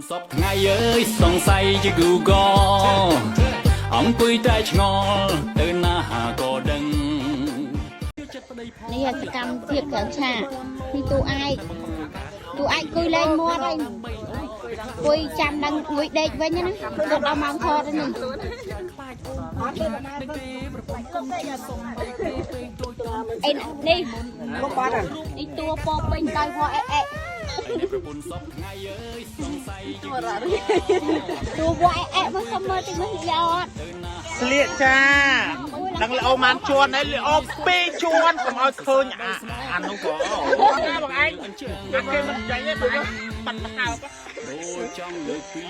សពថ្ងៃអើយសង្ស័យជា Google អង្គុយតែឆ្ងល់ទៅណាក៏ដឹងនេះសកម្មភាពក្រៅឆាកនេះទូឯកគួយលេងមាត់ហើយគួយចាំដឹងគួយដេកវិញណាទៅដល់ម៉ោងថតនេះអេនេះមកបាត់នេះតួពកពេញដោយវ៉អេប្រពន្ធសពថ្ងៃអើយសង្ស័យជា តួវ៉អេមកសុំមើលតិចមើលយកអត់ស្លៀកចាដឹងល្អម៉ានជួនហើយល្អពេកជួនកុំឲ្យឃើញអានោះក៏បងឯងគេមិនចាញ់ទេបងបាត់បោកដូចចង់លើកពី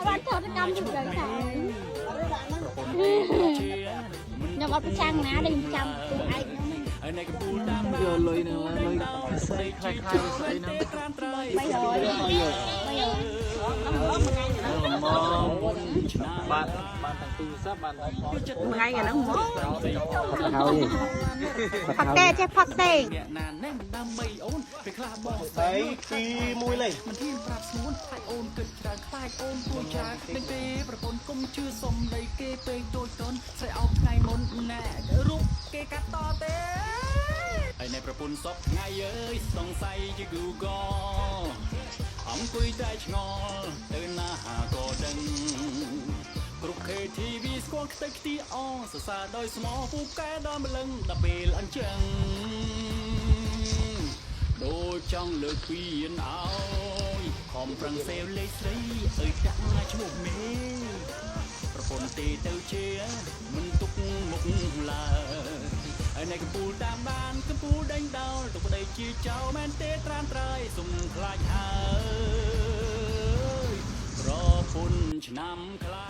បានថតកម្មជួយដល់ថាខ្ញុំអត់ប្រចាំណាទេខ្ញុំចាំទូឯកហើយនៅកំពូលតាមយកលុយនៅលុយស្អីខ្លាំងស្អីហ្នឹង300មកបានទាំងទូរស័ព្ទបានថ្ងៃអាហ្នឹងមកហើយផឹកទេចេះផឹកទេអ្នកណាណែដើម្បីអូនពេលខ្លះបងស្អីពី1លេខមិនហ៊ានប្រាប់ស្នួនខ្លាចអូនគិតច្រើនខ្លាចអូនគួរច្រើននឹងទេប្រពន្ធគុំជឿសុំដីគេពេកដូចតនស្រីអោបថ្ងៃមុនណែរូបគេកាត់តទេហើយในប្រពន្ធសពថ្ងៃអើយសង្ស័យជា Google អង្គុយតែឆ្ងល់ទៅណាក៏ដឹងគ្រប់ KTV ស្គាល់ខ្ទេចខ្ទីអសរសើរដោយស្មោះពូកែដល់ម្លឹងដល់ពេលអញ្ចឹងដូចចង់លើកពីនឲ្យខំប្រឹងសេវលេខស្រីអើយដាក់ឈ្មោះមេប្រពន្ធទេទៅជាមិនទុកមុខឡើយហើយនៅកំពូលតាមបានកំពូលដេញដោលទុកប្តីជាចៅមែនទេត្រានត្រៃសុំខ្លាចហើយប្រពន្ធឆ្នាំខ្លា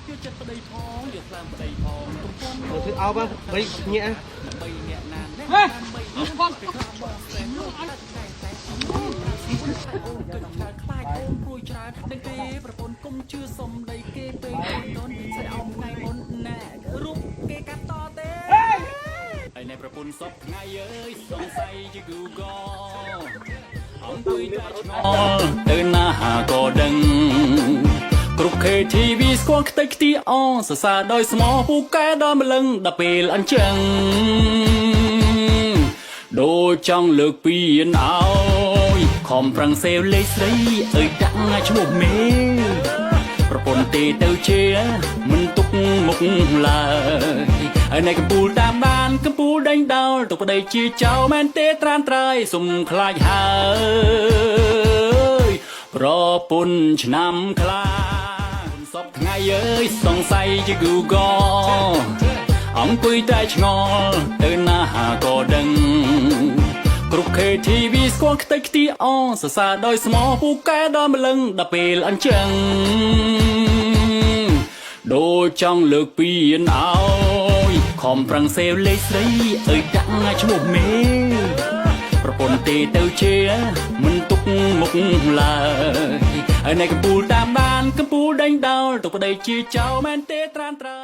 យកចិត្តប្តីផងយកខ្លាំងប្តីផងប្រពន្ធធ្វើអោបបីញាក់ដើម្បីអ្នកណាហេបងពេលខ្លះបងស្រីនោះអត់តែអូនគិតថាខ្លាចអូនព្រួយច្រើននឹងទេប្រពន្ធគុំជឿសុំដីគេពេកតូនស្រីអោបថ្ងៃមុនណែរូបគេកាត់តទេហើយในប្រពន្ធសពថ្ងៃអើយសង្ស័យជា Google អង្គុយតែឆ្ងល់ទៅណាក៏ដឹងគ្រប់ KTV ស្គាល់ខ្ទេចខ្ទីអសរសើរដោយស្មោះពូកែដល់ម្លឹងដល់ពេលអញ្ចឹងដូចចង់លើកពីនឲ្យខំប្រឹងសេវលេខស្រីអើយដាក់ឈ្មោះមេប្រពន្ធទេទៅជាមិនទុកមុខឡើយហើយនៅកំពូលតាមបានកំពូលដេញដោលទុកប្តីជាចៅមែនទេត្រានត្រៃសុំខ្លាចហើយប្រពន្ធឆ្នាំខ្លាសពថ្ងៃអើយសង្ស័យជា Google អង្គុយតែឆ្ងល់ទៅណាក៏ដឹងគ្រប់ KTV ស្គាល់ខ្ទេចខ្ទីអសរសើរដោយស្មោះពូកែដល់ម្លឹងដល់ពេលអញ្ចឹងដូចចង់លើកពីនឲ្យខំប្រឹងសេវលេខស្រីអើយដាក់ឈ្មោះមេប្រពន្ធទេទៅជាមិនទុកមុខឡើយហើយនៅកំពូលតាមបានកំពូលដេញដោលទុកប្តីជាចៅមែនទេត្រានត្រៃ